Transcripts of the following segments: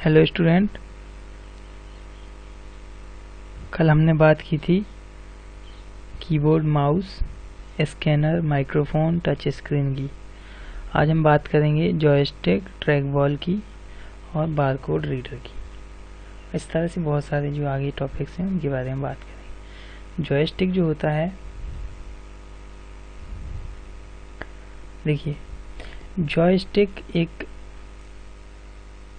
Hello student, कल हमने बात की थी keyboard, mouse, scanner, microphone, touch screen की। आज हम बात करेंगे जॉयस्टिक, ट्रैक बॉल की और बारकोड रीडर की। इस तरह से बहुत सारे जो आगे टॉपिक्स हैं उनके बारे में बात करेंगे। जॉयस्टिक जो होता है, देखिए जॉयस्टिक एक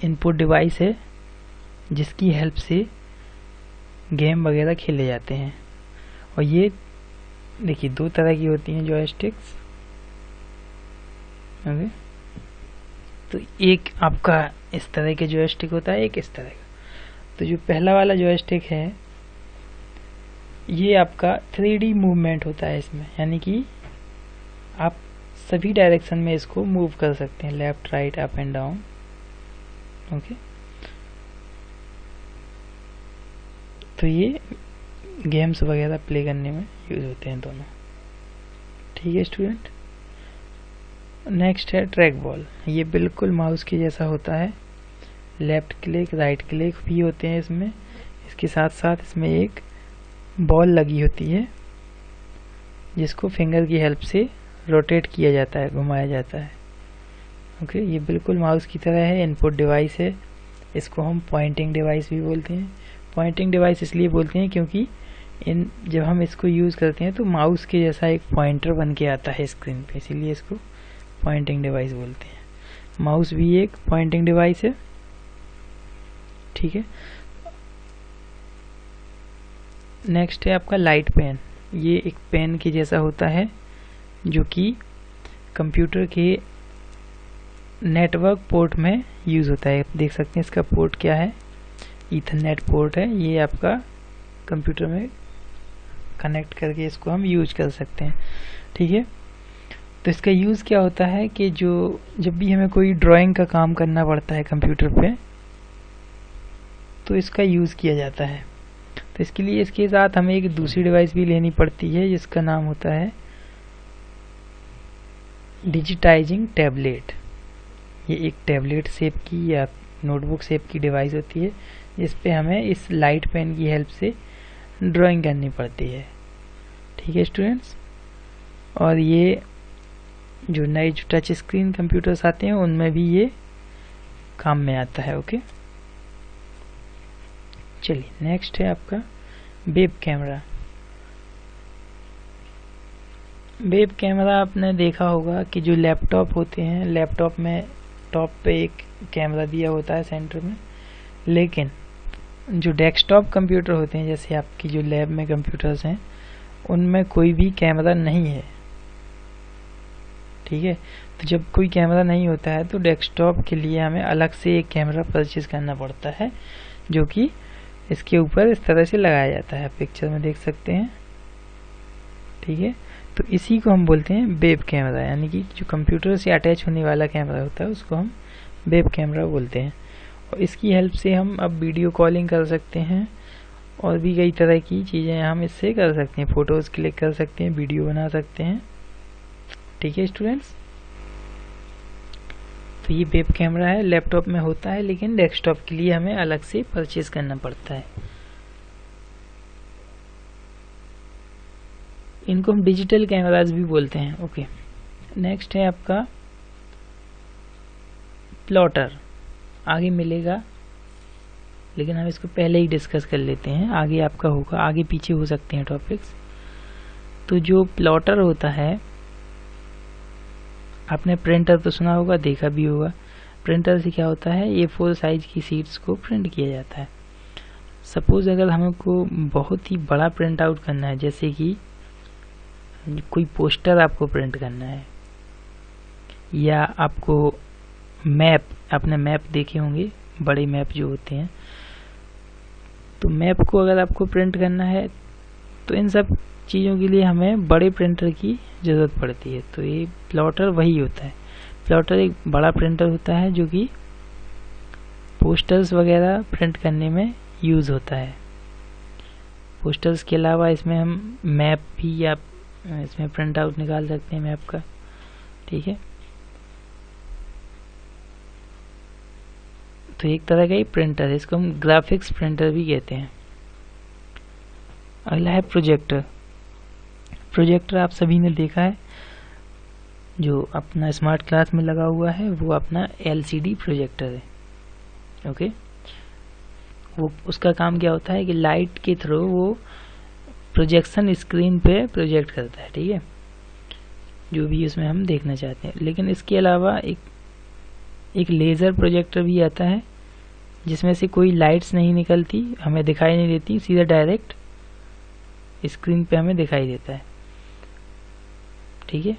इनपुट डिवाइस है जिसकी हेल्प से गेम वगैरह खेले जाते हैं। और ये देखिए दो तरह की होती हैं जॉयस्टिक्स। ओके, तो एक आपका इस तरह के जॉयस्टिक होता है, एक इस तरह का। तो जो पहला वाला जॉयस्टिक है ये आपका 3D मूवमेंट होता है इसमें, यानी कि आप सभी डायरेक्शन में इसको मूव कर सकते हैं, left, right, up and down. Okay, तो ये गेम्स वगैरह प्ले करने में यूज होते हैं दोनों। ठीक है स्टूडेंट। नेक्स्ट है ट्रैक बॉल। ये बिल्कुल माउस के जैसा होता है, लेफ्ट क्लिक, राइट क्लिक भी होते हैं इसमें। इसके साथ साथ इसमें एक बॉल लगी होती है जिसको फिंगर की हेल्प से रोटेट किया जाता है, घुमाया जाता है। ओके, ये बिल्कुल माउस की तरह है, इनपुट डिवाइस है। इसको हम पॉइंटिंग डिवाइस भी बोलते हैं। पॉइंटिंग डिवाइस इसलिए बोलते हैं क्योंकि जब हम इसको यूज़ करते हैं तो माउस के जैसा एक पॉइंटर बन के आता है स्क्रीन पे, इसीलिए इसको पॉइंटिंग डिवाइस बोलते हैं। माउस भी एक पॉइंटिंग डिवाइस है। ठीक है। नेक्स्ट है आपका लाइट पेन। ये एक पेन के जैसा होता है जो कि कंप्यूटर के नेटवर्क पोर्ट में यूज़ होता है। देख सकते हैं इसका पोर्ट क्या है, ईथरनेट पोर्ट है। ये आपका कंप्यूटर में कनेक्ट करके इसको हम यूज कर सकते हैं। ठीक है। तो इसका यूज़ क्या होता है कि जब भी हमें कोई ड्राइंग का काम करना पड़ता है कंप्यूटर पे, तो इसका यूज़ किया जाता है। तो इसके लिए इसके साथ हमें एक दूसरी डिवाइस भी लेनी पड़ती है जिसका नाम होता है डिजिटाइजिंग टैबलेट। ये एक टैबलेट शेप की या नोटबुक शेप की डिवाइस होती है जिस पे हमें इस लाइट पेन की हेल्प से ड्राइंग करनी पड़ती है। ठीक है स्टूडेंट्स। और ये जो नए जो टच स्क्रीन कंप्यूटर्स आते हैं उनमें भी ये काम में आता है। ओके, चलिए नेक्स्ट है आपका वेब कैमरा। वेब कैमरा आपने देखा होगा कि जो लैपटॉप होते हैं, लैपटॉप में टॉप पे एक कैमरा दिया होता है सेंटर में, लेकिन जो डेस्कटॉप कंप्यूटर होते हैं, जैसे आपकी जो लैब में कंप्यूटर्स हैं, उनमें कोई भी कैमरा नहीं है। ठीक है। तो जब कोई कैमरा नहीं होता है तो डेस्कटॉप के लिए हमें अलग से एक कैमरा परचेज करना पड़ता है जो कि इसके ऊपर इस तरह से लगाया जाता है, पिक्चर में देख सकते हैं। ठीक है। तो इसी को हम बोलते हैं वेब कैमरा, यानी कि जो कंप्यूटर से अटैच होने वाला कैमरा होता है उसको हम वेब कैमरा बोलते हैं। और इसकी हेल्प से हम अब वीडियो कॉलिंग कर सकते हैं और भी कई तरह की चीज़ें हम इससे कर सकते हैं। फ़ोटोज़ क्लिक कर सकते हैं, वीडियो बना सकते हैं। ठीक है स्टूडेंट्स। तो ये वेब कैमरा है, लैपटॉप में होता है लेकिन डेस्कटॉप के लिए हमें अलग से परचेज करना पड़ता है। इनको हम डिजिटल कैमराज भी बोलते हैं। ओके, नेक्स्ट है आपका प्लॉटर। आगे मिलेगा लेकिन हम इसको पहले ही डिस्कस कर लेते हैं, आगे आपका होगा, आगे पीछे हो सकते हैं टॉपिक्स। तो जो प्लॉटर होता है, आपने प्रिंटर तो सुना होगा, देखा भी होगा। प्रिंटर से क्या होता है, A4 साइज की शीट्स को प्रिंट किया जाता है। सपोज अगर हमको बहुत ही बड़ा प्रिंट आउट करना है, जैसे कि कोई पोस्टर आपको प्रिंट करना है, या आपको मैप, आपने मैप देखे होंगे, बड़े मैप जो होते हैं, तो मैप को अगर आपको प्रिंट करना है तो इन सब चीज़ों के लिए हमें बड़े प्रिंटर की ज़रूरत पड़ती है। तो ये प्लॉटर वही होता है। प्लॉटर एक बड़ा प्रिंटर होता है जो कि पोस्टर्स वगैरह प्रिंट करने में यूज़ होता है। पोस्टर्स के अलावा इसमें हम मैप भी या इसमें प्रिंट आउट निकाल सकते हैं मैप का। ठीक है। तो एक तरह का ही प्रिंटर है, इसको हम ग्राफिक्स प्रिंटर भी कहते हैं। अगला है प्रोजेक्टर। प्रोजेक्टर आप सभी ने देखा है, जो अपना स्मार्ट क्लास में लगा हुआ है वो अपना LCD प्रोजेक्टर है। ओके, वो उसका काम क्या होता है कि लाइट के थ्रू वो प्रोजेक्शन स्क्रीन पे प्रोजेक्ट करता है, ठीक है, जो भी उसमें हम देखना चाहते हैं। लेकिन इसके अलावा एक लेज़र प्रोजेक्टर भी आता है, जिसमें से कोई लाइट्स नहीं निकलती, हमें दिखाई नहीं देती, सीधा डायरेक्ट स्क्रीन पे हमें दिखाई देता है, ठीक है।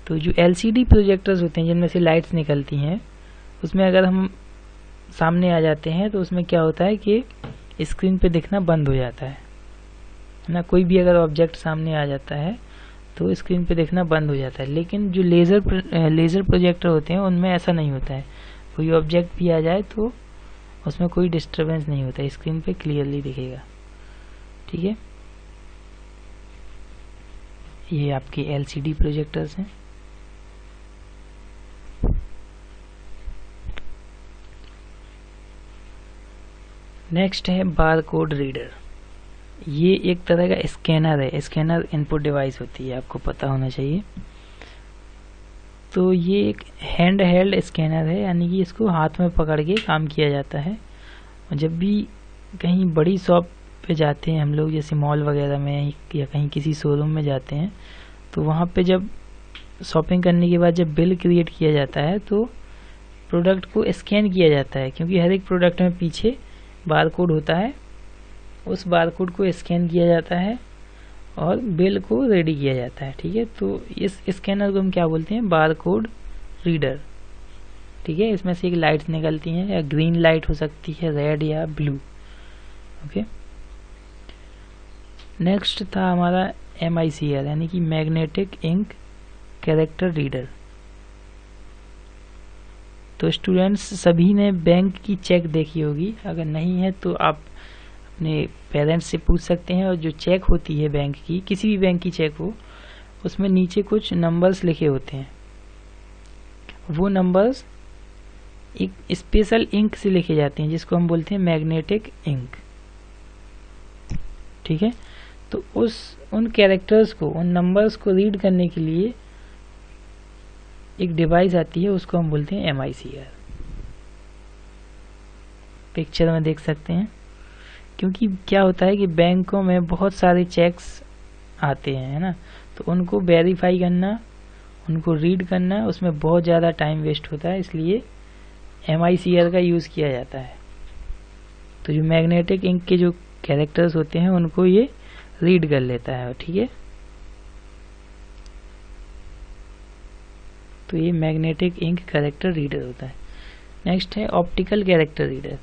तो जो LCD प्रोजेक्टर्स होते हैं जिनमें से लाइट्स निकलती हैं, उसमें अगर हम सामने आ जाते हैं तो उसमें क्या होता है कि स्क्रीन पे दिखना बंद हो जाता है ना। कोई भी अगर ऑब्जेक्ट सामने आ जाता है तो स्क्रीन पे दिखना बंद हो जाता है। लेकिन जो लेज़र प्रोजेक्टर होते हैं उनमें ऐसा नहीं होता है, कोई ऑब्जेक्ट भी आ जाए तो उसमें कोई डिस्टरबेंस नहीं होता है, स्क्रीन पे क्लियरली दिखेगा, ठीक है। ये आपके LCD प्रोजेक्टर्स हैं। नेक्स्ट है बारकोड रीडर। ये एक तरह का स्कैनर है, स्कैनर इनपुट डिवाइस होती है, आपको पता होना चाहिए। तो ये एक हैंड हेल्ड स्कैनर है, यानी कि इसको हाथ में पकड़ के काम किया जाता है। और जब भी कहीं बड़ी शॉप पे जाते हैं हम लोग, जैसे मॉल वगैरह में या कहीं किसी शोरूम में जाते हैं, तो वहाँ पे जब शॉपिंग करने के बाद जब बिल क्रिएट किया जाता है तो प्रोडक्ट को स्कैन किया जाता है, क्योंकि हर एक प्रोडक्ट में पीछे बारकोड होता है। उस बारकोड को स्कैन किया जाता है और बिल को रेडी किया जाता है, ठीक है। तो इस स्कैनर को हम क्या बोलते हैं, बारकोड रीडर, ठीक है। इसमें से एक लाइट्स निकलती हैं, या ग्रीन लाइट हो सकती है, रेड या ब्लू। ओके, नेक्स्ट था हमारा MICR, यानी कि मैग्नेटिक इंक कैरेक्टर रीडर। तो स्टूडेंट्स सभी ने बैंक की चेक देखी होगी, अगर नहीं है तो आप अपने पेरेंट्स से पूछ सकते हैं। और जो चेक होती है बैंक की, किसी भी बैंक की चेक हो, उसमें नीचे कुछ नंबर्स लिखे होते हैं। वो नंबर्स एक स्पेशल इंक से लिखे जाते हैं, जिसको हम बोलते हैं मैग्नेटिक इंक, ठीक है। तो उन कैरेक्टर्स को, उन नंबर्स को रीड करने के लिए एक डिवाइस आती है, उसको हम बोलते हैं MICR। पिक्चर में देख सकते हैं। क्योंकि क्या होता है कि बैंकों में बहुत सारे चेक्स आते हैं, है ना, तो उनको वेरीफाई करना, उनको रीड करना, उसमें बहुत ज़्यादा टाइम वेस्ट होता है, इसलिए MICR का यूज़ किया जाता है। तो जो मैग्नेटिक इंक के जो कैरेक्टर्स होते हैं उनको ये रीड कर लेता है, ठीक है। तो ये मैग्नेटिक इंक कैरेक्टर रीडर होता है। नेक्स्ट है ऑप्टिकल कैरेक्टर रीडर,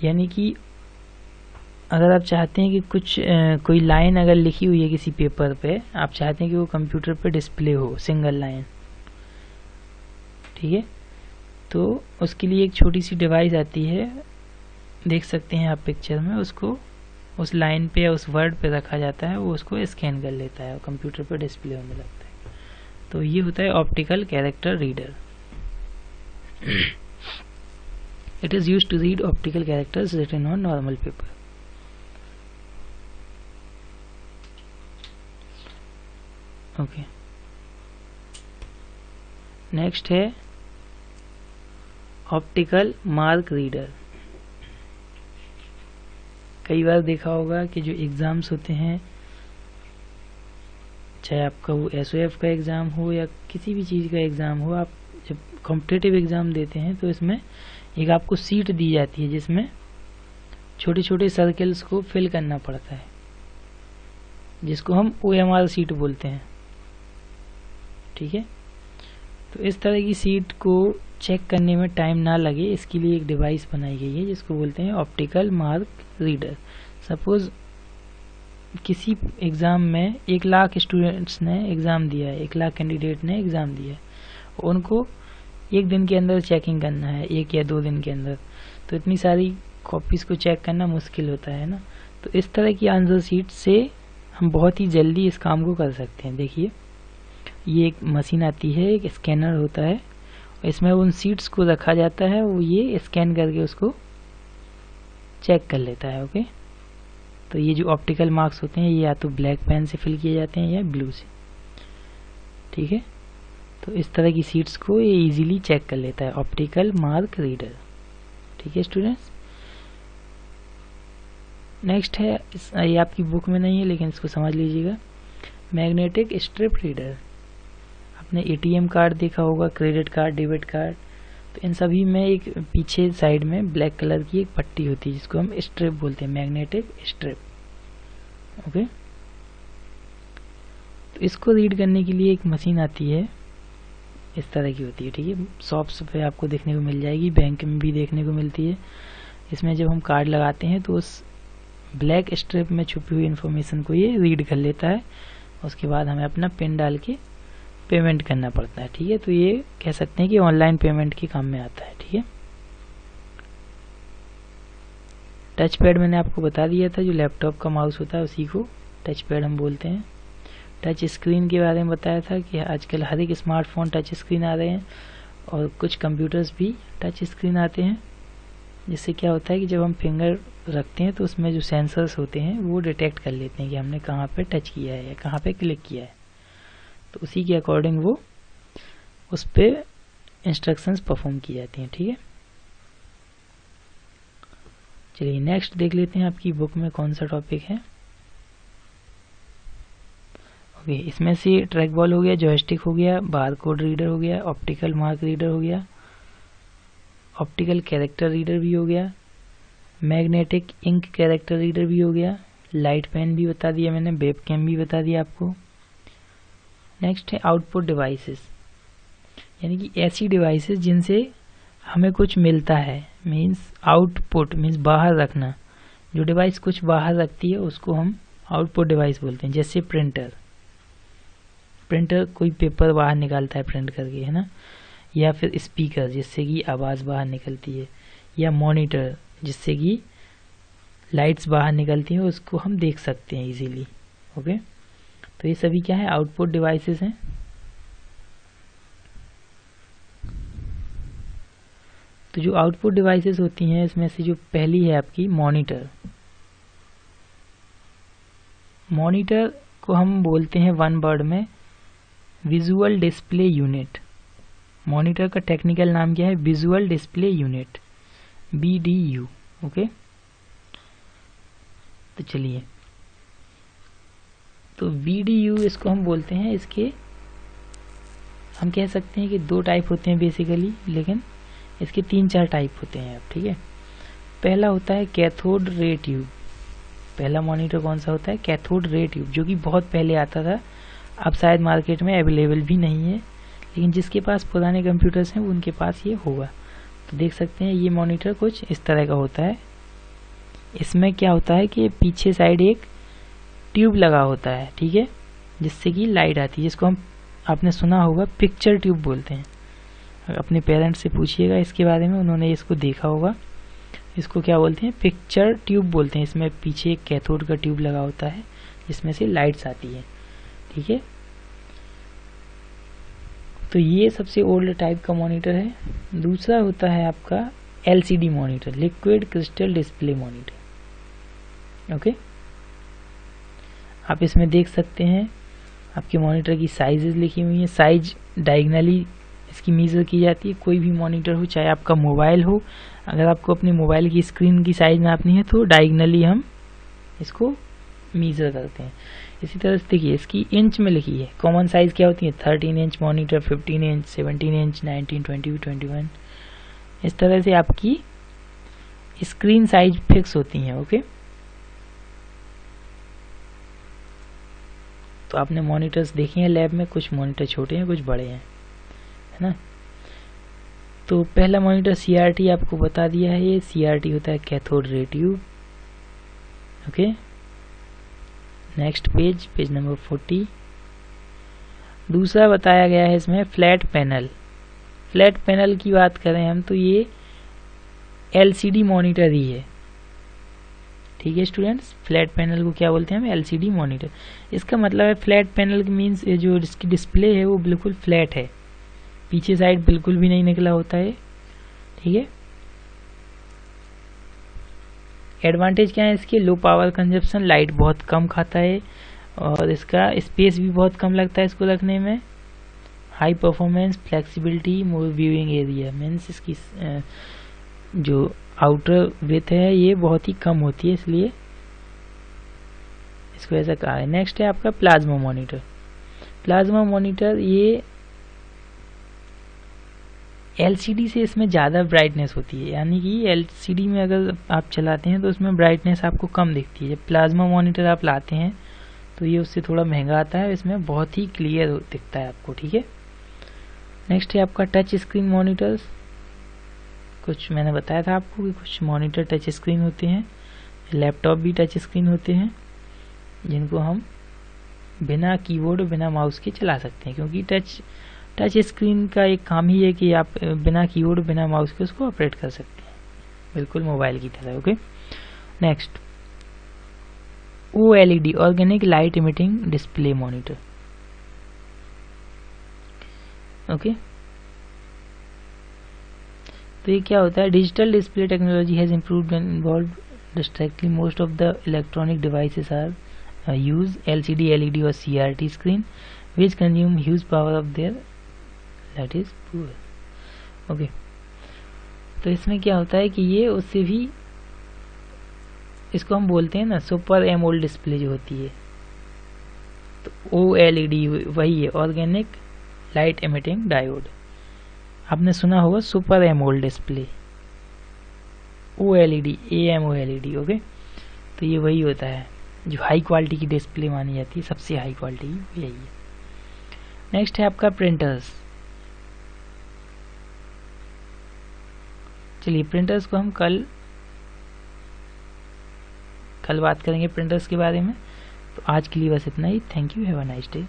यानी कि अगर आप चाहते हैं कि कोई लाइन अगर लिखी हुई है किसी पेपर पे, आप चाहते हैं कि वो कंप्यूटर पे डिस्प्ले हो, सिंगल लाइन, ठीक है। तो उसके लिए एक छोटी सी डिवाइस आती है, देख सकते हैं आप पिक्चर में, उसको उस लाइन पे या उस वर्ड पे रखा जाता है, वो उसको स्कैन कर लेता है और कंप्यूटर पे डिस्प्ले होने लगता है। तो ये होता है optical character reader. It is used to read optical characters written on normal paper. Okay, next है ऑप्टिकल मार्क रीडर। कई बार देखा होगा कि जो एग्ज़ाम्स होते हैं, चाहे आपका वो SOF का एग्ज़ाम हो या किसी भी चीज़ का एग्ज़ाम हो, आप जब कॉम्पिटिटिव एग्ज़ाम देते हैं तो इसमें एक आपको सीट दी जाती है जिसमें छोटे छोटे सर्कल्स को फिल करना पड़ता है, जिसको हम OMR सीट बोलते हैं, ठीक है। तो इस तरह की सीट को चेक करने में टाइम ना लगे, इसके लिए एक डिवाइस बनाई गई है जिसको बोलते हैं ऑप्टिकल मार्क रीडर। सपोज किसी एग्ज़ाम में 1 लाख स्टूडेंट्स ने एग्ज़ाम दिया है, 1 लाख कैंडिडेट ने एग्ज़ाम दिया है, उनको 1 दिन के अंदर चेकिंग करना है, 1 या 2 दिन के अंदर, तो इतनी सारी कॉपीज़ को चेक करना मुश्किल होता है ना। तो इस तरह की आंसर शीट से हम बहुत ही जल्दी इस काम को कर सकते हैं। देखिए, ये एक मशीन आती है, एक स्कैनर होता है, इसमें उन सीट्स को रखा जाता है, वो ये स्कैन करके उसको चेक कर लेता है। ओके, तो ये जो ऑप्टिकल मार्क्स होते हैं ये या तो ब्लैक पेन से फिल किए जाते हैं या ब्लू से। ठीक है, तो इस तरह की सीट्स को ये इजीली चेक कर लेता है ऑप्टिकल मार्क रीडर। ठीक है स्टूडेंट्स, नेक्स्ट है, ये आपकी बुक में नहीं है लेकिन इसको समझ लीजिएगा, मैग्नेटिक स्ट्रिप रीडर। आपने एटीएम कार्ड देखा होगा, क्रेडिट कार्ड, डेबिट कार्ड, तो इन सभी में एक पीछे साइड में ब्लैक कलर की एक पट्टी होती है जिसको हम स्ट्रिप बोलते हैं, मैग्नेटिक स्ट्रिप। ओके, तो इसको रीड करने के लिए एक मशीन आती है, इस तरह की होती है। ठीक है, शॉप्स पे आपको देखने को मिल जाएगी, बैंक में भी देखने को मिलती है। इसमें जब हम कार्ड लगाते हैं तो उस ब्लैक स्ट्रिप में छुपी हुई इन्फॉर्मेशन को ये रीड कर लेता है, उसके बाद हमें अपना पिन डाल के पेमेंट करना पड़ता है। ठीक है, तो ये कह सकते हैं कि ऑनलाइन पेमेंट के काम में आता है। ठीक है, टच पैड मैंने आपको बता दिया था, जो लैपटॉप का माउस होता है उसी को टच पैड हम बोलते हैं। टच स्क्रीन के बारे में बताया था कि आजकल हर एक स्मार्टफोन टच स्क्रीन आ रहे हैं और कुछ कंप्यूटर्स भी टच स्क्रीन आते हैं, जिससे क्या होता है कि जब हम फिंगर रखते हैं तो उसमें जो सेंसर्स होते हैं वो डिटेक्ट कर लेते हैं कि हमने कहाँ पे टच किया है या कहाँ पे क्लिक किया है, तो उसी के अकॉर्डिंग वो उस पर इंस्ट्रक्शंस परफॉर्म की जाती हैं। ठीक है, चलिए नेक्स्ट देख लेते हैं आपकी बुक में कौन सा टॉपिक है। ओके, इसमें से ट्रैक बॉल हो गया, जॉयस्टिक हो गया, बार कोड रीडर हो गया, ऑप्टिकल मार्क रीडर हो गया, ऑप्टिकल कैरेक्टर रीडर भी हो गया, मैग्नेटिक इंक कैरेक्टर रीडर भी हो गया, लाइट पेन भी बता दिया मैंने, वेबकैम भी बता दिया आपको। नेक्स्ट है आउटपुट डिवाइसेस, यानी कि ऐसी डिवाइसेस जिनसे हमें कुछ मिलता है, मीन्स आउटपुट मीन्स बाहर रखना, जो डिवाइस कुछ बाहर रखती है उसको हम आउटपुट डिवाइस बोलते हैं। जैसे प्रिंटर, प्रिंटर कोई पेपर बाहर निकालता है प्रिंट करके, है ना, या फिर स्पीकर जिससे कि आवाज़ बाहर निकलती है, या मॉनिटर जिससे कि लाइट्स बाहर निकलती हैं, उसको हम देख सकते हैं इजीली। ओके, तो ये सभी क्या है, आउटपुट डिवाइसेस हैं। तो जो आउटपुट डिवाइसेस होती हैं इसमें से जो पहली है आपकी मॉनिटर। मॉनिटर को हम बोलते हैं वन वर्ड में विजुअल डिस्प्ले यूनिट। मॉनिटर का टेक्निकल नाम क्या है, visual display unit, BDU। Okay, तो चलिए, तो VDU इसको हम बोलते हैं, इसके हम कह सकते हैं कि दो टाइप होते हैं बेसिकली, लेकिन इसके 3-4 टाइप होते हैं अब। ठीक है, पहला होता है कैथोड रे ट्यूब। पहला मॉनिटर कौन सा होता है, कैथोड रे ट्यूब, जो कि बहुत पहले आता था, अब शायद मार्केट में अवेलेबल भी नहीं है, लेकिन जिसके पास पुराने कंप्यूटर्स हैं उनके पास ये होगा। तो देख सकते हैं ये मॉनिटर कुछ इस तरह का होता है। इसमें क्या होता है कि पीछे साइड एक ट्यूब लगा होता है, ठीक है, जिससे कि लाइट आती है, जिसको हम आपने सुना होगा पिक्चर ट्यूब बोलते हैं। अपने पेरेंट्स से पूछिएगा इसके बारे में, उन्होंने इसको देखा होगा। इसको क्या बोलते हैं, पिक्चर ट्यूब बोलते हैं। इसमें पीछे एक कैथोड का ट्यूब लगा होता है जिसमें से लाइट्स आती है। ठीक है, तो ये सबसे ओल्ड टाइप का मॉनिटर है। दूसरा होता है आपका LCD monitor, liquid crystal display monitor. Okay, आप इसमें देख सकते हैं आपके मॉनिटर की साइजेस लिखी हुई है। साइज डायगनली इसकी मेजर की जाती है। कोई भी मॉनिटर हो, चाहे आपका मोबाइल हो, अगर आपको अपने मोबाइल की स्क्रीन की साइज नापनी है तो डायगनली हम इसको मेजर करते हैं। इसी तरह से देखिए इसकी इंच में लिखी है। कॉमन साइज क्या होती है, 13 इंच मॉनिटर, 15 इंच, 17 इंच, 19, 20, 21, इस तरह से आपकी स्क्रीन साइज फिक्स होती हैं। ओके, तो आपने मॉनिटर्स देखे हैं लैब में, कुछ मॉनिटर छोटे हैं कुछ बड़े हैं, है ना। तो पहला मॉनिटर CRT आपको बता दिया है, ये CRT होता है cathode ray tube. Okay, next page number 40। दूसरा बताया गया है इसमें फ्लैट पैनल। फ्लैट पैनल की बात करें हम तो ये LCD मॉनिटर ही है। ठीक है स्टूडेंट्स, फ्लैट पैनल को क्या बोलते हैं हम, LCD मॉनिटर। इसका मतलब है फ्लैट पैनल मीन्स जो इसकी डिस्प्ले है वो बिल्कुल फ्लैट है। पीछे साइड बिल्कुल भी नहीं निकला होता है, ठीक है। एडवांटेज क्या है इसके, लो पावर कंजप्शन, लाइट बहुत कम खाता है और इसका स्पेस भी बहुत कम लगता है इसको रखने में। हाई परफॉर्मेंस, फ्लेक्सिबिलिटी, मोर व्यूइंग एरिया, मीन्स इसकी जो आउटर विड्थ है ये बहुत ही कम होती है, इसलिए इसको ऐसा कहा है। नेक्स्ट है आपका प्लाज्मा मॉनिटर। प्लाज्मा मॉनिटर ये एलसीडी से इसमें ज़्यादा ब्राइटनेस होती है, यानी कि एलसीडी में अगर आप चलाते हैं तो उसमें ब्राइटनेस आपको कम दिखती है। जब प्लाज्मा मॉनिटर आप लाते हैं तो ये उससे थोड़ा महंगा आता है, इसमें बहुत ही क्लियर दिखता है आपको, ठीक है। नेक्स्ट है आपका टच स्क्रीन मॉनिटर्स। कुछ मैंने बताया था आपको कि कुछ मॉनिटर टच स्क्रीन होते हैं, लैपटॉप भी टच स्क्रीन होते हैं, जिनको हम बिना कीबोर्ड बिना माउस के चला सकते हैं, क्योंकि टच स्क्रीन का एक काम ही है कि आप बिना कीबोर्ड बिना माउस के उसको ऑपरेट कर सकते हैं, बिल्कुल मोबाइल की तरह, okay. Next OLED, organic light emitting display monitor, okay. तो ये क्या होता है, digital display technology has improved and involved drastically most of the electronic devices are use LCD, LED और CRT screen which consume huge power of their that is poor, okay. तो इसमें क्या होता है कि ये उससे भी, इसको हम बोलते हैं ना सुपर एमोल्ड डिस्प्ले जो होती है, तो OLED वही है, ऑर्गेनिक लाइट इमिटिंग डायोड। आपने सुना होगा super AMOLED display, OLED, AMOLED, okay. तो ये वही होता है जो हाई क्वालिटी की डिस्प्ले मानी जाती है, सबसे हाई क्वालिटी यही है। नेक्स्ट है आपका प्रिंटर्स। चलिए प्रिंटर्स को हम कल बात करेंगे प्रिंटर्स के बारे में। तो आज के लिए बस इतना ही। Thank you, have a nice day.